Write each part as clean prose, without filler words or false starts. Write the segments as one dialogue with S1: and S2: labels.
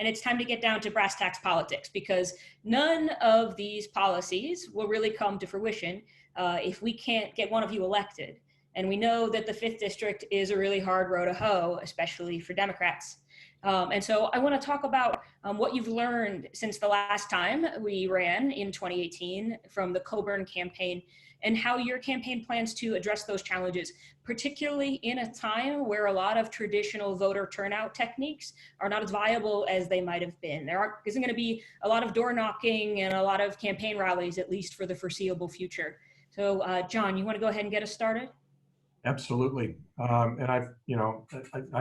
S1: and it's time to get down to brass tacks politics, because none of these policies will really come to fruition if we can't get one of you elected. And we know that the 5th District is a really hard row to hoe, especially for Democrats. And so I want to talk about what you've learned since the last time we ran in 2018 from the Cockburn campaign, and how your campaign plans to address those challenges, particularly in a time where a lot of traditional voter turnout techniques are not as viable as they might have been. There isn't going to be a lot of door knocking and a lot of campaign rallies, at least for the foreseeable future. So John, you want to go ahead and get us started?
S2: Absolutely. And I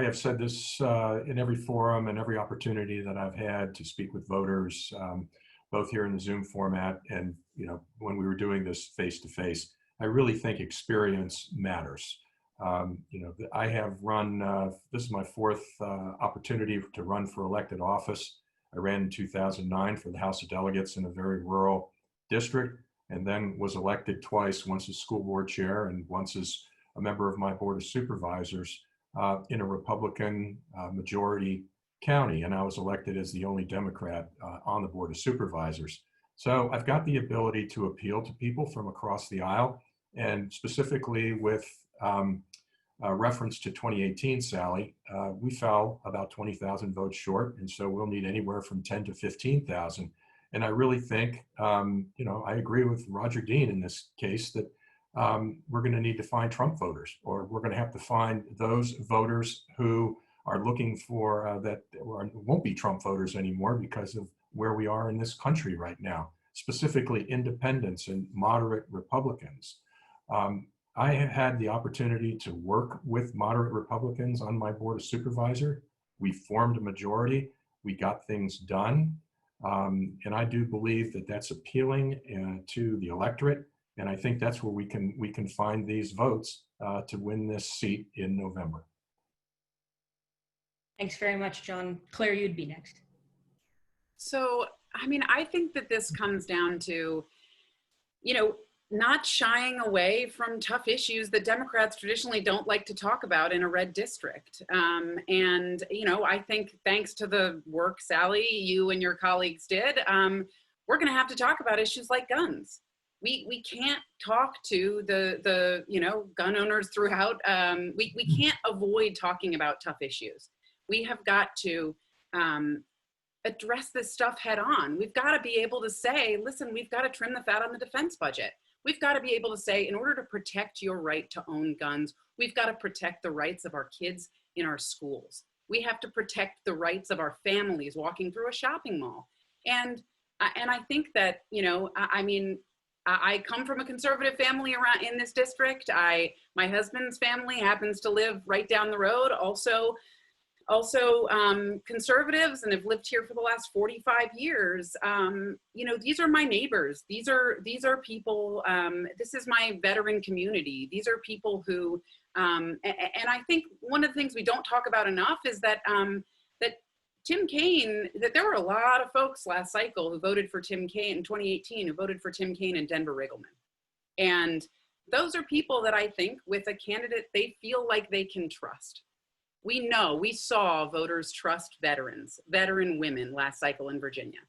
S2: have said this in every forum and every opportunity that I've had to speak with voters, both here in the Zoom format and, when we were doing this face-to-face. I really think experience matters. I have run, this is my 4th opportunity to run for elected office. I ran in 2009 for the House of Delegates in a very rural district, and then was elected twice, once as school board chair and once as a member of my board of supervisors in a Republican majority county. And I was elected as the only Democrat on the board of supervisors. So I've got the ability to appeal to people from across the aisle, and specifically with reference to 2018, Sally, we fell about 20,000 votes short. And so we'll need anywhere from 10 to 15,000. And I really think, I agree with Roger Dean in this case that we're going to need to find Trump voters, or we're going to have to find those voters who are looking for that won't be Trump voters anymore because of where we are in this country right now, specifically independents and moderate Republicans. I have had the opportunity to work with moderate Republicans on my board of supervisor. We formed a majority. We got things done. And I do believe that that's appealing to the electorate. And I think that's where we can find these votes to win this seat in November.
S1: Thanks very much, John. Claire, you'd be next.
S3: So, I think that this comes down to, not shying away from tough issues that Democrats traditionally don't like to talk about in a red district. And, I think thanks to the work, Sally, you and your colleagues did, we're going to have to talk about issues like guns. We can't talk to the gun owners throughout. We can't avoid talking about tough issues. We have got to address this stuff head on. We've got to be able to say, listen, we've got to trim the fat on the defense budget. We've got to be able to say, in order to protect your right to own guns, we've got to protect the rights of our kids in our schools. We have to protect the rights of our families walking through a shopping mall. And I think that, I come from a conservative family around in this district. My husband's family happens to live right down the road, also conservatives, and have lived here for the last 45 years. These are my neighbors. These are people, this is my veteran community. These are people who, and I think one of the things we don't talk about enough is that, that there were a lot of folks last cycle who voted for Tim Kaine in 2018, who voted for Tim Kaine and Denver Riggleman. And those are people that I think with a candidate, they feel like they can trust. We saw voters trust veteran women last cycle in Virginia.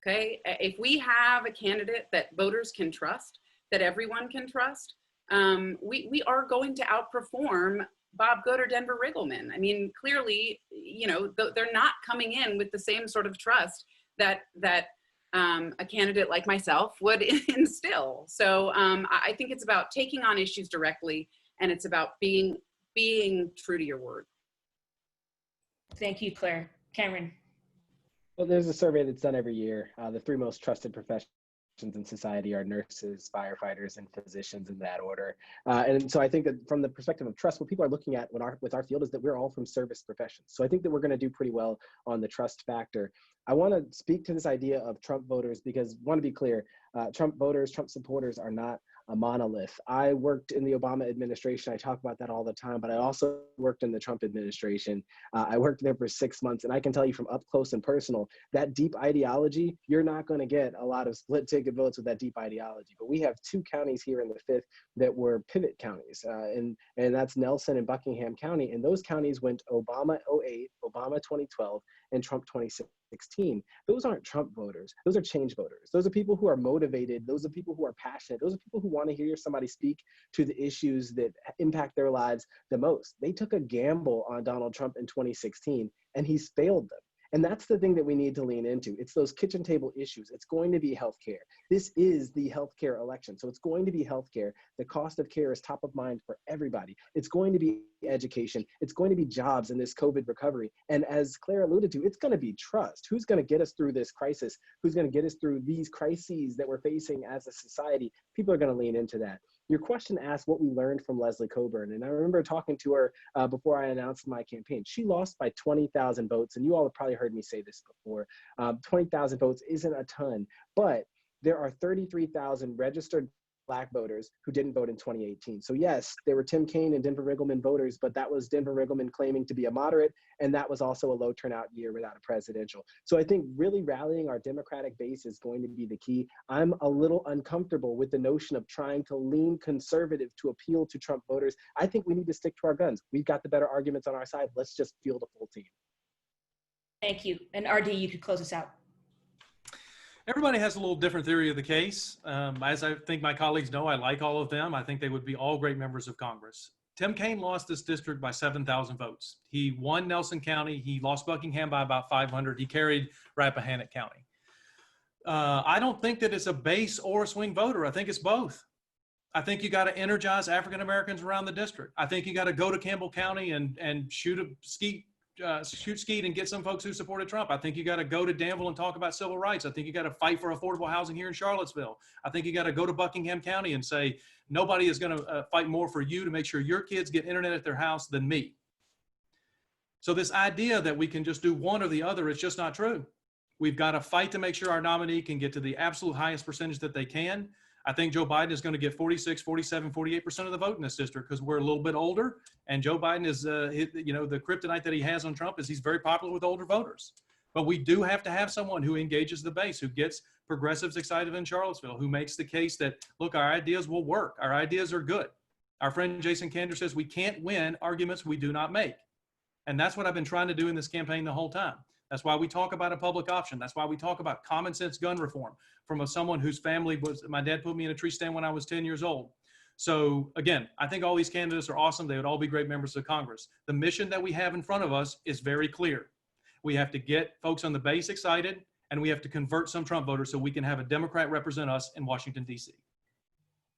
S3: Okay, if we have a candidate that voters can trust, that everyone can trust, we are going to outperform Bob Good or Denver Riggleman. Clearly, they're not coming in with the same sort of trust that a candidate like myself would instill. So I think it's about taking on issues directly, and it's about being true to your word.
S1: Thank you, Claire. Cameron.
S4: Well, there's a survey that's done every year. The 3 most trusted professions in society are nurses, firefighters, and physicians, in that order. And so I think that from the perspective of trust, what people are looking at with our field is that we're all from service professions. So I think that we're going to do pretty well on the trust factor. I want to speak to this idea of Trump voters because I want to be clear, Trump voters, Trump supporters are not a monolith. I worked in the Obama administration. I talk about that all the time, but I also worked in the Trump administration. I worked there for 6 months, and I can tell you from up close and personal, that deep ideology, you're not going to get a lot of split ticket votes with that deep ideology. But we have 2 counties here in the 5th that were pivot counties, and that's Nelson and Buckingham County. And those counties went Obama 08, Obama 2012, and Trump 2016. Those aren't Trump voters. Those are change voters. Those are people who are motivated. Those are people who are passionate. Those are people who want to hear somebody speak to the issues that impact their lives the most. They took a gamble on Donald Trump in 2016, and he's failed them. And that's the thing that we need to lean into. It's those kitchen table issues. It's going to be healthcare. This is the healthcare election. So it's going to be healthcare. The cost of care is top of mind for everybody. It's going to be education. It's going to be jobs in this COVID recovery. And as Claire alluded to, it's going to be trust. Who's going to get us through this crisis? Who's going to get us through these crises that we're facing as a society? People are going to lean into that. Your question asked what we learned from Leslie Cockburn. And I remember talking to her before I announced my campaign. She lost by 20,000 votes. And you all have probably heard me say this before. 20,000 votes isn't a ton, but there are 33,000 registered Black voters who didn't vote in 2018. So yes, there were Tim Kaine and Denver Riggleman voters, but that was Denver Riggleman claiming to be a moderate, and that was also a low turnout year without a presidential. So I think really rallying our Democratic base is going to be the key. I'm a little uncomfortable with the notion of trying to lean conservative to appeal to Trump voters. I think we need to stick to our guns. We've got the better arguments on our side. Let's just field a full team.
S1: Thank you. And RD, you could close us out.
S5: Everybody has a little different theory of the case. As I think my colleagues know, I like all of them. I think they would be all great members of Congress. Tim Kaine lost this district by 7,000 votes. He won Nelson County. He lost Buckingham by about 500. He carried Rappahannock County. I don't think that it's a base or a swing voter. I think it's both. I think you got to energize African Americans around the district. I think you got to go to Campbell County and shoot skeet and get some folks who supported Trump. I think you got to go to Danville and talk about civil rights. I think you got to fight for affordable housing here in Charlottesville. I think you got to go to Buckingham County and say, nobody is going to fight more for you to make sure your kids get internet at their house than me. So this idea that we can just do one or the other is just not true. We've got to fight to make sure our nominee can get to the absolute highest percentage that they can. I think Joe Biden is going to get 46, 47, 48% of the vote in this district because we're a little bit older. And Joe Biden is, the kryptonite that he has on Trump is he's very popular with older voters. But we do have to have someone who engages the base, who gets progressives excited in Charlottesville, who makes the case that, look, our ideas will work. Our ideas are good. Our friend Jason Kander says we can't win arguments we do not make. And that's what I've been trying to do in this campaign the whole time. That's why we talk about a public option. That's why we talk about common sense gun reform from someone whose family was, my dad put me in a tree stand when I was 10 years old. So again, I think all these candidates are awesome. They would all be great members of Congress. The mission that we have in front of us is very clear. We have to get folks on the base excited, and we have to convert some Trump voters so we can have a Democrat represent us in Washington, D.C.